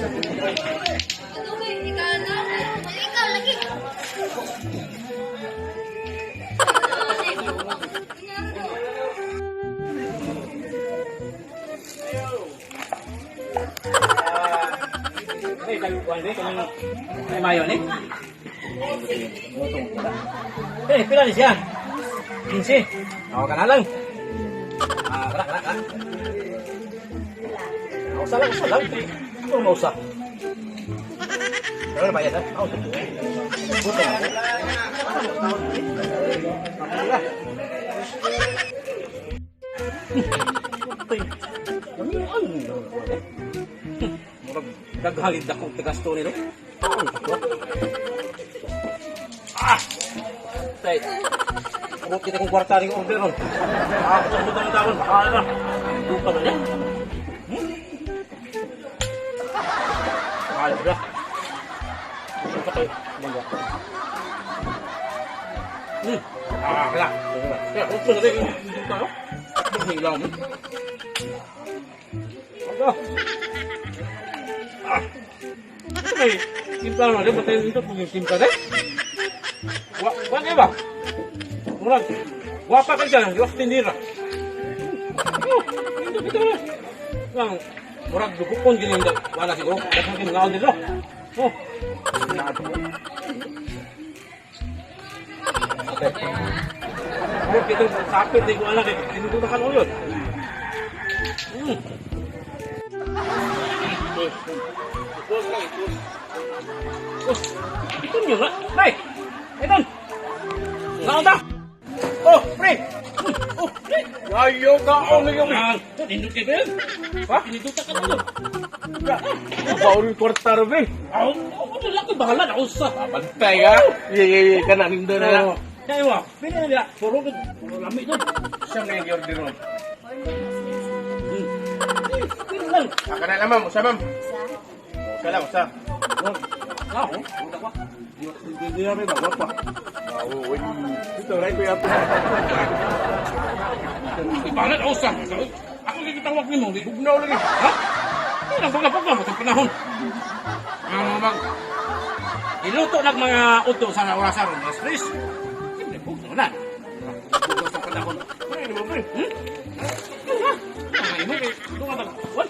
Ikaw lagi. May mayo ni? Pila ni siya? 15. Ako ka na lang. Kala. Usa lang. Ito mo usa. Pero na bayad ha? Buto na. Daghalid akong tigasto nito. Tay. Kung kita kong kwarta ring order ron. Ako sa butang taon. Na. Lupa na niya. Alda. Ano ka tayo? Bangga. Kala. Kaya, kung na tayo. Hindi tayo. Hilaw mo. Alda. May simpla na rin. Ba't ito kung yung simpla rin? Wag ba? Murag. Wapa ka dyan. Yung tinira. Ito na. Lang. Murag dugukon gini ndak wala siguro. Dapat kini ngaon dito. Oh. Okay. Murag kita sapit di ko anak eh. Tinutukan ko yun. Ito nyo na. Nay! Ito! Ngaon ta! Oh, pre! Oh, pre! Ayaw ka! Oh, ngayon! Nindot ka ba yun? Ha? Nindot ka na yun. Bawal kwarta rin, eh. Ano lang ko bahala na usa. Bantay ka? Iya, ka na nindot na lang. Kaya mo, pinili nila. Puro lamig doon. Siyang na yung order mo. Aka na lang, ma'am. Usa, ma'am. Usa lang, usa. Ako? Uda pa. Hindi na rin, bagwag pa. Uy. Ito, rin ko yung ibalat ako sa. Ako nagkitawag ni mo, ligugnaw lagi. Ha? Hindi lang pagkapag mo itong panahon. Bang. Iluto lang mga uto sa orasan ng stress. Hindi, bugnaw na. Bugnaw sa panahon. Ay, di ba, pre? Ay, mo, ito nga tag... What?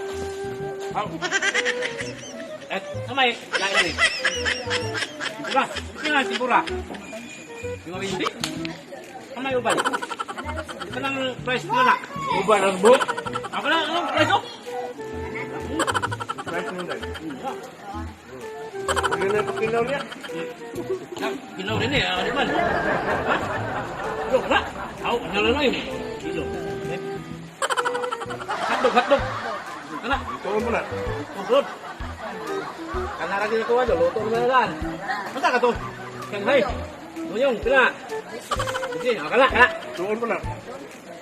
Eh, kamay, lagi na Sibura, ito nga sibura. Yung mga hindi? Kamay ubay. Ito lang price ko na. Ubay ang book? Ako na, anong price ko? Price mo dahil? Ano na yung kinaw niya? Kinaw rin eh, di ba? Ha? Look na. Ako, ano lang yun? Kilo. Hotdog. Ano? Tuon mo na. Tuon. Kanara din ko ano, luto naman na lang. Mata ka to? Shanghai. Tuyong, pila. Sige, kala. Tuon mo na.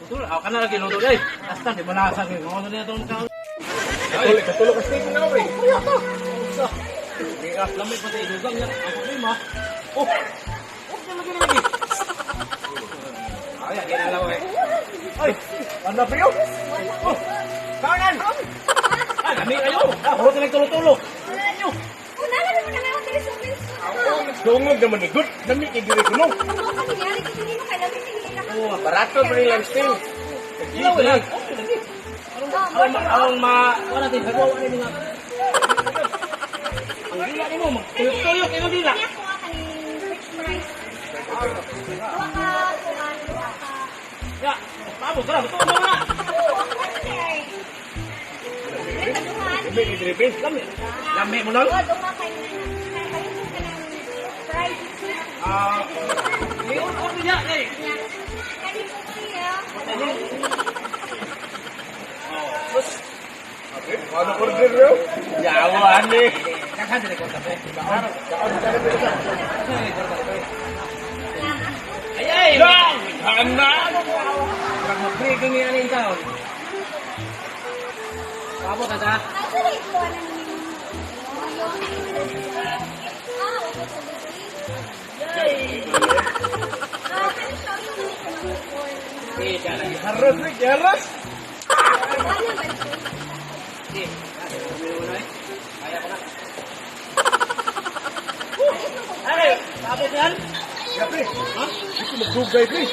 Tuon, kana lagi luto day. Hasta di malasa ni. Mo na itong kaon. Ay, katulog ka steak na ko, pre. Kuya to. Sa. Lamig pa tayo dugang yan. Ako ni ma. Oh. Lagi. Ay, ginalaw eh. Ay, ano pa yun? Oh. Kanan. Ah, lamig kayo. Hurot na nagtulo-tulo. Dungog naman ni good. Dami kay diri kuno. Oh, barato pa rin lifestyle. Ilaw lang. Ang wala din bago ani mga. Ang dila ni mo, tuyok-tuyok imo dila. Ya, bago sara betul mo na. Lami mo lang. Liyon ko niya eh. Ano order mo? Yawan eh. Kakhan din ko tape. Ay. Hana. Kurang magri kini aning taon. Papo ta ta? Harus, harus. Kaya ko na. Abot yan? Ya, pre. Ha? Gusto magdugay, pre.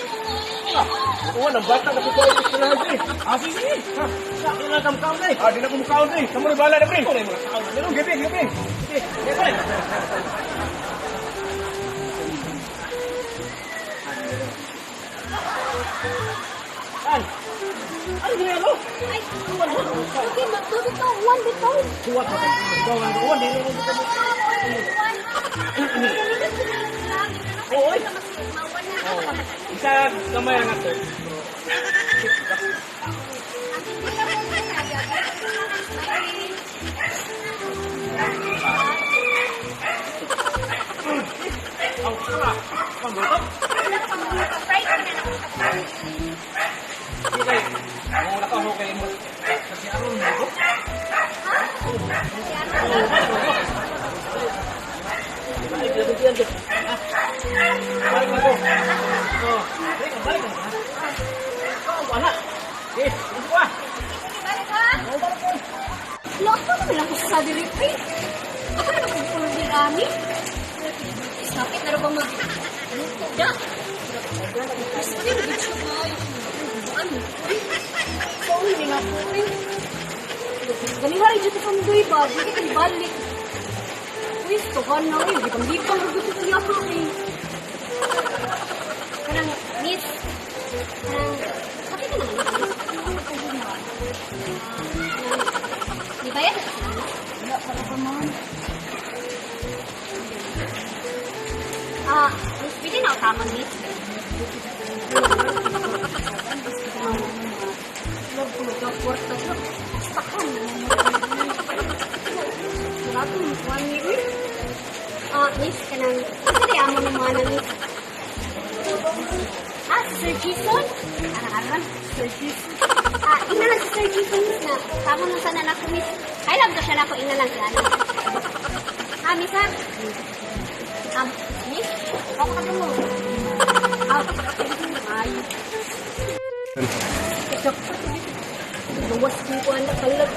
Oo, ng bata na pupuhay ko sa lahat, pre. Sige. Ha? Sa akin lang kamkam na eh. Di na kumukhaon, pre. Kamu rin bahala na, pre. Ito na yung mga tao na meron. Gabi, gabi. Sige, sige pare. An? Ano ginagawa mo? Ay, okay, matulog ka. Uwan dito. Suwat mo tayo. Gawan ko. Hindi mo dito mo. Oo, oy. Isa kamay ang ato. Ang sarap. Pangluto. Sige. Wala ka okay mo. Kasi ano mo? Ay, grabe yan. Ah. Balik na ko. Oh, balik na. Oh, wala. Eh, ano ba? Loko na lang ko sa delivery. Ako na magpulong din kami. Sakit na rin ba mag-luto na? Gusto niya nag-video ba? Ano? So, hindi nga po rin. Ganihari dito kang doy ba? Hindi ka balik. Gusto ka na rin. Di bang libang gusto niya ako eh. Kanang, miss. Kanang, sakit ka naman. Di ba yan? Wala, para pa man. Miss, pwede na ako tama, miss. Nagpulog-pulog ko. Stakan. Wala ko, one year. Miss, kanang, kasi amo ng mga miss. Sir Jason? Ano? Sir Jason? Inalan si Sir Jason, miss, na tama mo sana na ako, miss. Ay, lang ko siya na ako inalan si Ana. Miss, ha? Miss? Ako ka mo. Ay. Luwas ko ang nakalag.